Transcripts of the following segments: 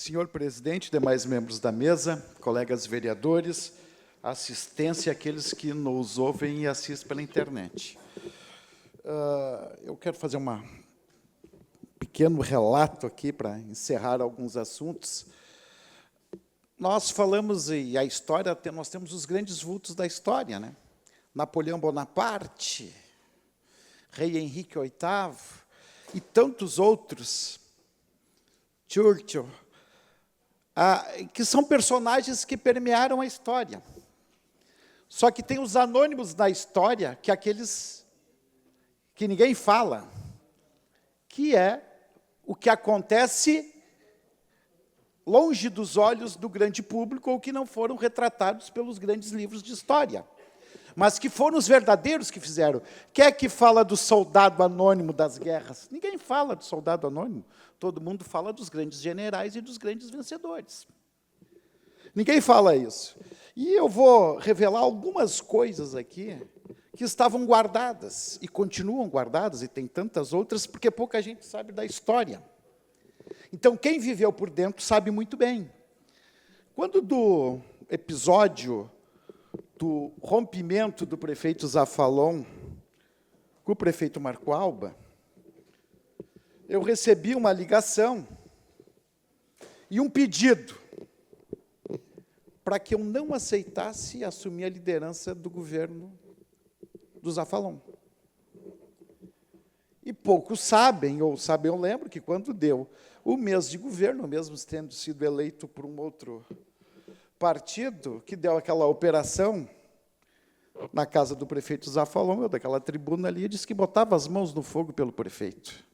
Senhor presidente, demais membros da mesa, colegas vereadores, assistência àqueles que nos ouvem e assistem pela internet. Eu quero fazer um pequeno relato aqui para encerrar alguns assuntos. Nós falamos, e a história, nós temos os grandes vultos da história, né? Napoleão Bonaparte, Rei Henrique VIII e tantos outros, Churchill, que são personagens que permearam a história. Só que tem os anônimos da história, que é aqueles que ninguém fala, que é o que acontece longe dos olhos do grande público ou que não foram retratados pelos grandes livros de história, mas que foram os verdadeiros que fizeram. Quem é que fala do soldado anônimo das guerras? Ninguém fala do soldado anônimo. Todo mundo fala dos grandes generais e dos grandes vencedores. Ninguém fala isso. E eu vou revelar algumas coisas aqui que estavam guardadas e continuam guardadas, e tem tantas outras, porque pouca gente sabe da história. Então, quem viveu por dentro sabe muito bem. Quando do episódio do rompimento do prefeito Zafalon com o prefeito Marco Alba, eu recebi uma ligação e um pedido para que eu não aceitasse assumir a liderança do governo do Zafalon. E poucos sabem, ou sabem, eu lembro que quando deu o mês de governo, mesmo tendo sido eleito por um outro partido, que deu aquela operação na casa do prefeito Zafalon, eu daquela tribuna ali, disse que botava as mãos no fogo pelo prefeito.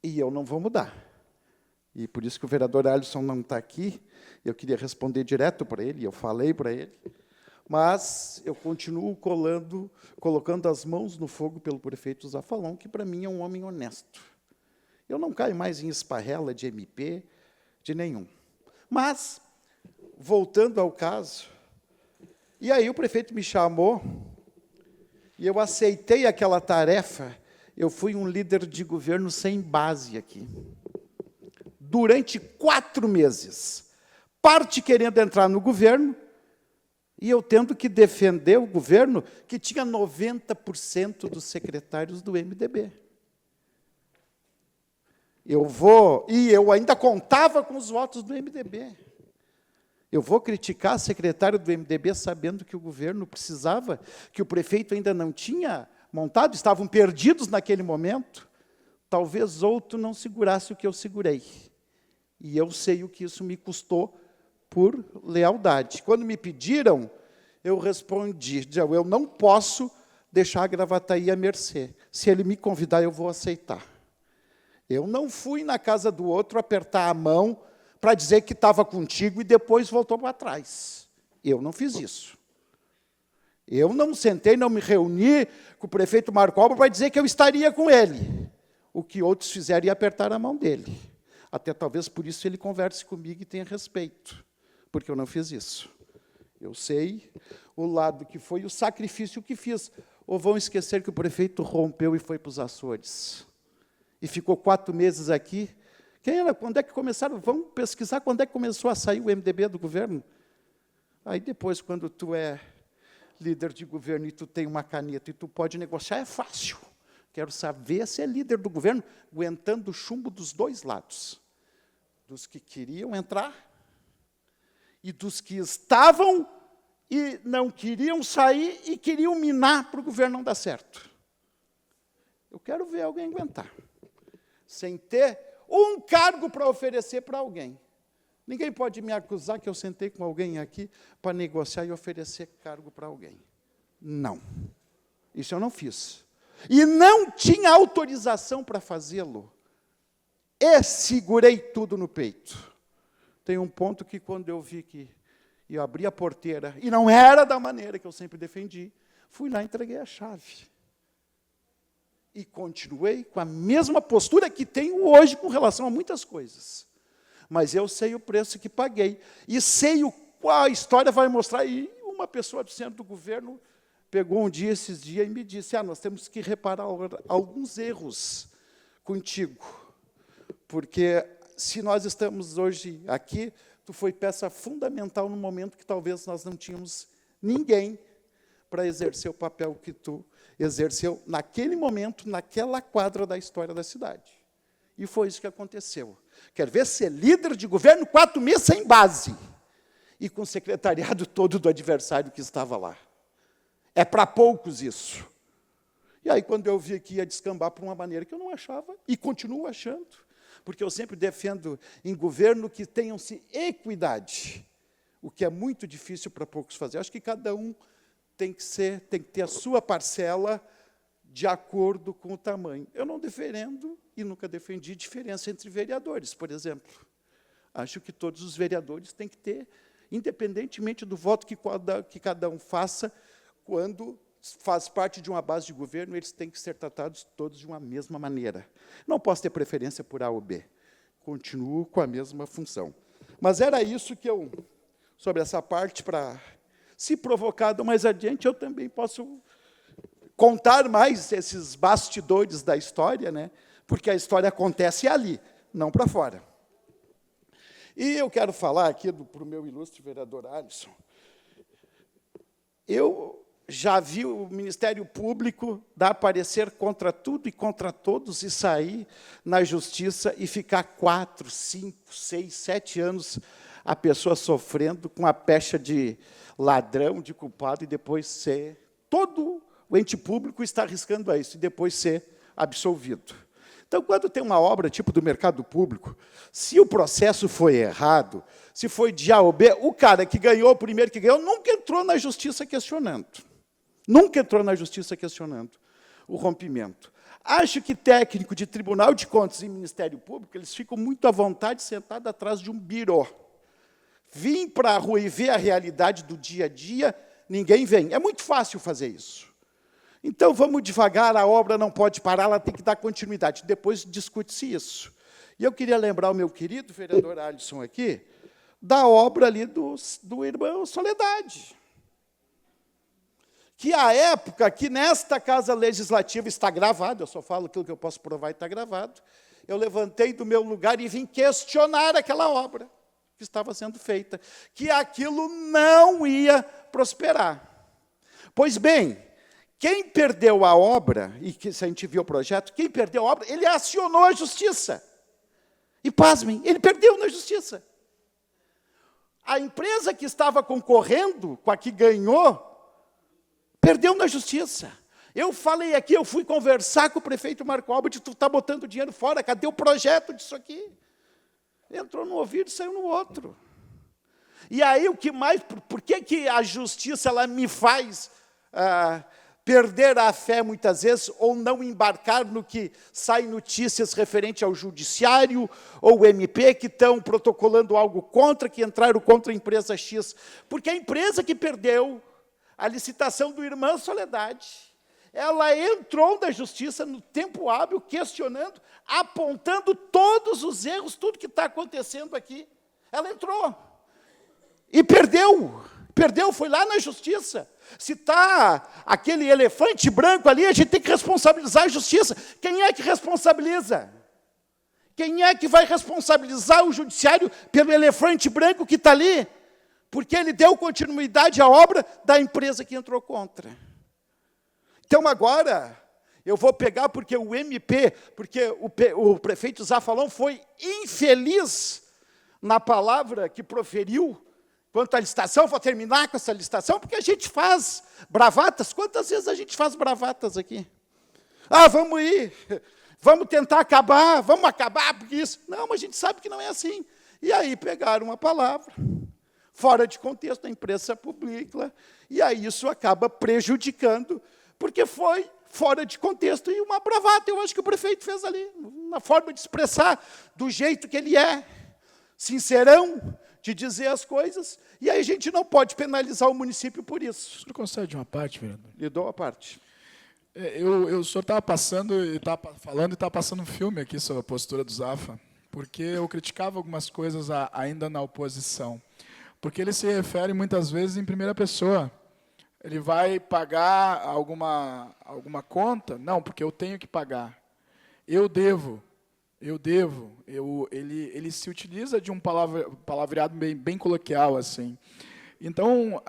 E eu não vou mudar. E por isso que o vereador Alisson não está aqui, eu queria responder direto para ele, eu falei para ele, mas eu continuo colocando as mãos no fogo pelo prefeito Zafalon, que para mim é um homem honesto. Eu não caio mais em esparrela de MP, de nenhum. Mas, voltando ao caso, e aí o prefeito me chamou, e eu aceitei aquela tarefa. Eu fui um líder de governo sem base aqui. Durante 4 meses. Parte querendo entrar no governo, e eu tendo que defender o governo, que tinha 90% dos secretários do MDB. E eu ainda contava com os votos do MDB. Eu vou criticar secretário do MDB sabendo que o governo precisava, que o prefeito ainda não tinha montado, estavam perdidos naquele momento. Talvez outro não segurasse o que eu segurei. E eu sei o que isso me custou por lealdade. Quando me pediram, eu respondi, eu não posso deixar a Gravataí à mercê. Se ele me convidar, eu vou aceitar. Eu não fui na casa do outro apertar a mão para dizer que estava contigo e depois voltou para trás. Eu não fiz isso. Eu não sentei, não me reuni com o prefeito Marco Alba para dizer que eu estaria com ele. O que outros fizeram é apertar a mão dele. Até talvez por isso ele converse comigo e tenha respeito, porque eu não fiz isso. Eu sei o lado que foi o sacrifício que fiz. Ou vão esquecer que o prefeito rompeu e foi para os Açores. E ficou 4 meses aqui. Quem era? Quando é que começaram? Vamos pesquisar quando é que começou a sair o MDB do governo. Aí depois, quando tu é líder de governo e tu tem uma caneta e tu pode negociar, é fácil. Quero saber se é líder do governo, aguentando o chumbo dos dois lados. Dos que queriam entrar e dos que estavam e não queriam sair e queriam minar para o governo não dar certo. Eu quero ver alguém aguentar, sem ter um cargo para oferecer para alguém. Ninguém pode me acusar que eu sentei com alguém aqui para negociar e oferecer cargo para alguém. Não. Isso eu não fiz. E não tinha autorização para fazê-lo. E segurei tudo no peito. Tem um ponto que, quando eu vi que eu abri a porteira, e não era da maneira que eu sempre defendi, fui lá e entreguei a chave. E continuei com a mesma postura que tenho hoje com relação a muitas coisas. Mas eu sei o preço que paguei. E sei qual a história vai mostrar. E uma pessoa do centro do governo pegou um dia, esses dias, e me disse, nós temos que reparar alguns erros contigo. Porque se nós estamos hoje aqui, tu foi peça fundamental no momento que talvez nós não tínhamos ninguém para exercer o papel que tu exerceu naquele momento, naquela quadra da história da cidade. E foi isso que aconteceu. Quer ver ser líder de governo 4 meses sem base e com o secretariado todo do adversário que estava lá. É para poucos isso. E aí, quando eu vi que ia descambar por uma maneira que eu não achava, e continuo achando, porque eu sempre defendo em governo que tenham-se equidade, o que é muito difícil para poucos fazer. Acho que cada um tem que ter a sua parcela de acordo com o tamanho. Eu não defendo e nunca defendi diferença entre vereadores, por exemplo. Acho que todos os vereadores têm que ter, independentemente do voto que cada um faça, quando faz parte de uma base de governo, eles têm que ser tratados todos de uma mesma maneira. Não posso ter preferência por A ou B. Continuo com a mesma função. Mas era isso que eu, sobre essa parte, para, se provocado mais adiante, eu também posso contar mais esses bastidores da história, né? Porque a história acontece ali, não para fora. E eu quero falar aqui para o meu ilustre vereador Alisson. Eu já vi o Ministério Público dar parecer contra tudo e contra todos e sair na justiça e ficar 4, 5, 6, 7 anos a pessoa sofrendo com a pecha de ladrão, de culpado, e depois ser... Todo o ente público está arriscando a isso, e depois ser absolvido. Então, quando tem uma obra tipo do mercado público, se o processo foi errado, se foi de A ou B, o cara que ganhou, o primeiro que ganhou, nunca entrou na justiça questionando. Nunca entrou na justiça questionando o rompimento. Acho que técnico de Tribunal de Contas e Ministério Público, eles ficam muito à vontade sentados atrás de um birô. Vim para a rua e ver a realidade do dia a dia, ninguém vem. É muito fácil fazer isso. Então, vamos devagar, a obra não pode parar, ela tem que dar continuidade. Depois discute-se isso. E eu queria lembrar o meu querido vereador Alisson aqui, da obra ali do irmão Soledade. Que a época que nesta Casa Legislativa está gravado, eu só falo aquilo que eu posso provar e está gravado, eu levantei do meu lugar e vim questionar aquela obra que estava sendo feita, que aquilo não ia prosperar. Pois bem, quem perdeu a obra, e que se a gente viu o projeto, quem perdeu a obra, ele acionou a justiça. E, pasmem, ele perdeu na justiça. A empresa que estava concorrendo com a que ganhou, perdeu na justiça. Eu falei aqui, eu fui conversar com o prefeito Marco Albert, tu está botando dinheiro fora, cadê o projeto disso aqui? Entrou no ouvido e saiu no outro. E aí, o que mais, por que a justiça ela me faz perder a fé muitas vezes, ou não embarcar no que sai notícias referente ao judiciário, ou o MP, que estão protocolando algo contra, que entraram contra a empresa X? Porque a empresa que perdeu a licitação do Irmã Soledade, ela entrou na justiça no tempo hábil, questionando, apontando todos os erros, tudo que está acontecendo aqui. Ela entrou. E perdeu. Perdeu, foi lá na justiça. Se está aquele elefante branco ali, a gente tem que responsabilizar a justiça. Quem é que responsabiliza? Quem é que vai responsabilizar o judiciário pelo elefante branco que está ali? Porque ele deu continuidade à obra da empresa que entrou contra. Então, agora, eu vou pegar, porque o MP, porque o prefeito Zafalão foi infeliz na palavra que proferiu quanto à licitação. Vou terminar com essa licitação, porque a gente faz bravatas. Quantas vezes a gente faz bravatas aqui? Vamos ir, vamos tentar acabar, vamos acabar, porque isso... Não, mas a gente sabe que não é assim. E aí pegaram uma palavra fora de contexto, a imprensa publica, e aí isso acaba prejudicando, porque foi fora de contexto e uma bravata. Eu acho que o prefeito fez ali, uma forma de expressar do jeito que ele é, sincerão, de dizer as coisas, e aí a gente não pode penalizar o município por isso. O senhor concede uma parte, vereador? Lhe dou a parte. O senhor estava passando, e estava falando, e estava passando um filme aqui sobre a postura do Zafa, porque eu criticava algumas coisas ainda na oposição. Porque ele se refere muitas vezes em primeira pessoa. Ele vai pagar alguma conta? Não, porque eu tenho que pagar. Eu devo. Eu devo. Ele se utiliza de um palavreado bem coloquial, assim. Então,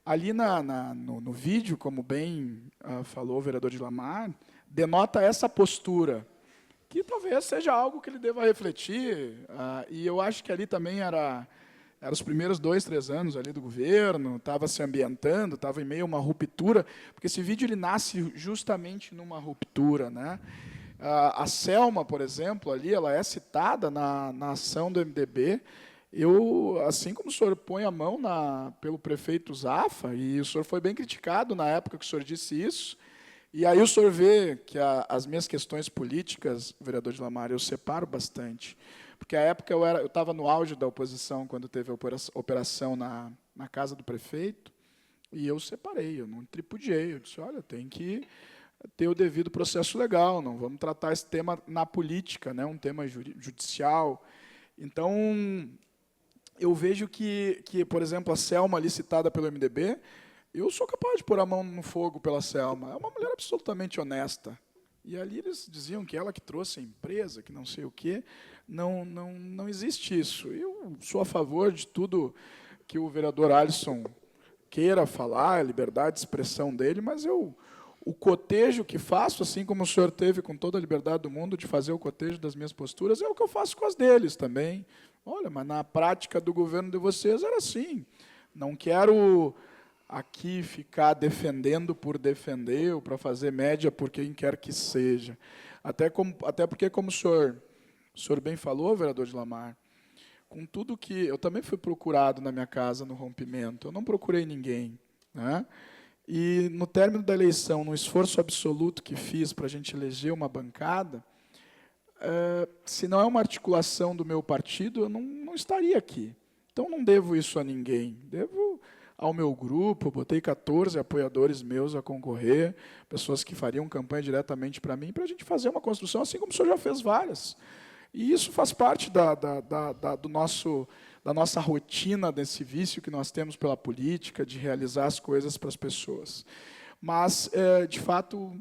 ali no vídeo, como bem falou o vereador Dilamar, denota essa postura, que talvez seja algo que ele deva refletir. E eu acho que ali também era os primeiros 2, 3 anos ali do governo, estava se ambientando, estava em meio a uma ruptura, porque esse vídeo ele nasce justamente numa ruptura, né? A Selma, por exemplo, ali, ela é citada na ação do MDB. Assim como o senhor põe a mão pelo prefeito Zaffa, e o senhor foi bem criticado na época que o senhor disse isso, e aí o senhor vê que as minhas questões políticas, vereador Dilamar, eu separo bastante. Porque à época eu estava no auge da oposição, quando teve a operação na casa do prefeito, e eu separei, eu não tripudiei. Eu disse, olha, tem que ter o devido processo legal, não vamos tratar esse tema na política, né, um tema judicial. Então, eu vejo que, por exemplo, a Selma, ali citada pelo MDB, eu sou capaz de pôr a mão no fogo pela Selma. É uma mulher absolutamente honesta. E ali eles diziam que ela que trouxe a empresa, que não sei o quê. Não existe isso. Eu sou a favor de tudo que o vereador Alisson queira falar, a liberdade de expressão dele, mas o cotejo que faço, assim como o senhor teve com toda a liberdade do mundo de fazer o cotejo das minhas posturas, é o que eu faço com as deles também. Olha, mas na prática do governo de vocês era assim. Não quero aqui ficar defendendo por defender ou para fazer média por quem quer que seja. Até porque, como o senhor bem falou, vereador Dilamar, com tudo que... Eu também fui procurado na minha casa no rompimento, eu não procurei ninguém, né? E, no término da eleição, no esforço absoluto que fiz para a gente eleger uma bancada, se não é uma articulação do meu partido, eu não estaria aqui. Então, não devo isso a ninguém. Devo ao meu grupo, botei 14 apoiadores meus a concorrer, pessoas que fariam campanha diretamente para mim, para a gente fazer uma construção, assim como o senhor já fez várias. E isso faz parte da nossa rotina, desse vício que nós temos pela política, de realizar as coisas para as pessoas. Mas, de fato,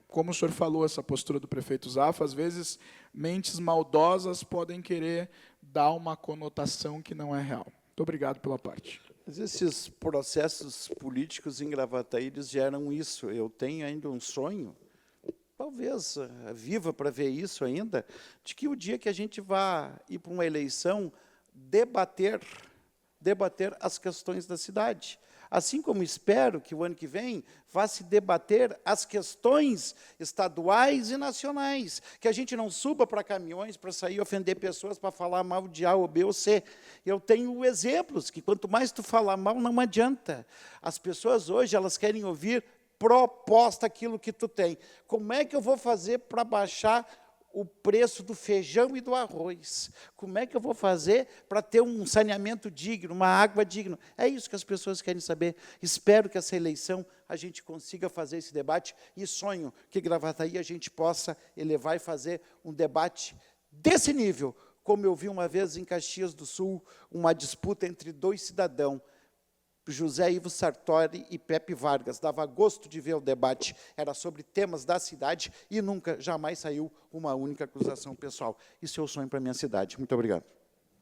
como o senhor falou, essa postura do prefeito Zaffa, às vezes, mentes maldosas podem querer dar uma conotação que não é real. Muito obrigado pela parte. Mas esses processos políticos em Gravataí, eles geram isso. Eu tenho ainda um sonho, talvez viva para ver isso ainda, de que o dia que a gente vá ir para uma eleição, debater as questões da cidade. Assim como espero que o ano que vem vá se debater as questões estaduais e nacionais, que a gente não suba para caminhões para sair ofender pessoas, para falar mal de A ou B ou C. Eu tenho exemplos que quanto mais tu falar mal, não adianta. As pessoas hoje, elas querem ouvir proposta, aquilo que tu tem. Como é que eu vou fazer para baixar o preço do feijão e do arroz? Como é que eu vou fazer para ter um saneamento digno, uma água digna? É isso que as pessoas querem saber. Espero que essa eleição a gente consiga fazer esse debate e sonho que Gravataí a gente possa elevar e fazer um debate desse nível, como eu vi uma vez em Caxias do Sul, uma disputa entre 2 cidadãos, José Ivo Sartori e Pepe Vargas. Dava gosto de ver o debate, era sobre temas da cidade e nunca, jamais saiu uma única acusação pessoal. Isso é o sonho para a minha cidade. Muito obrigado.